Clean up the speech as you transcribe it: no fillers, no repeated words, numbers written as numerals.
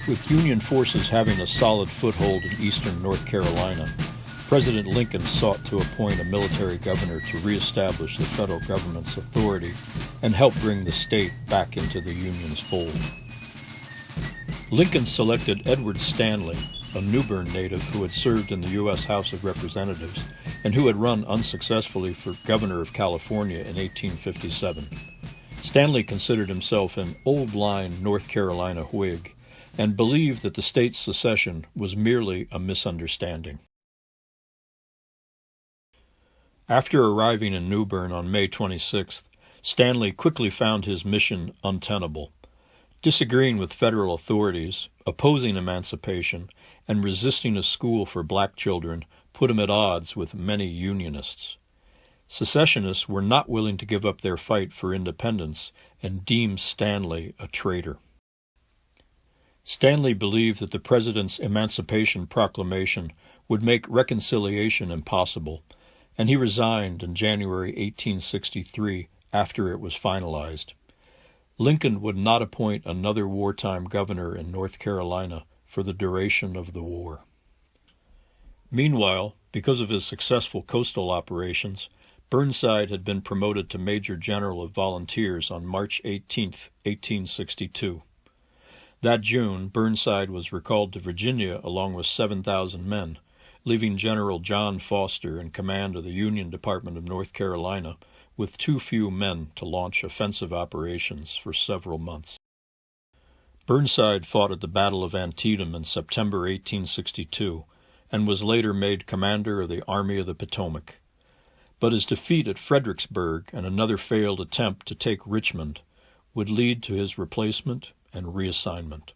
With Union forces having a solid foothold in eastern North Carolina, President Lincoln sought to appoint a military governor to reestablish the federal government's authority and help bring the state back into the Union's fold. Lincoln selected Edward Stanley, a New Bern native who had served in the U.S. House of Representatives and who had run unsuccessfully for governor of California in 1857. Stanley considered himself an old-line North Carolina Whig and believed that the state's secession was merely a misunderstanding. After arriving in New Bern on May 26th, Stanley quickly found his mission untenable. Disagreeing with federal authorities, opposing emancipation, and resisting a school for black children put him at odds with many Unionists. Secessionists were not willing to give up their fight for independence and deemed Stanley a traitor. Stanley believed that the President's Emancipation Proclamation would make reconciliation impossible, and he resigned in January 1863 after it was finalized. Lincoln would not appoint another wartime governor in North Carolina for the duration of the war. Meanwhile, because of his successful coastal operations, Burnside had been promoted to Major General of Volunteers on March 18, 1862. That June, Burnside was recalled to Virginia along with 7,000 men, leaving General John Foster in command of the Union Department of North Carolina with too few men to launch offensive operations for several months. Burnside fought at the Battle of Antietam in September 1862 and was later made commander of the Army of the Potomac. But his defeat at Fredericksburg and another failed attempt to take Richmond would lead to his replacement and reassignment.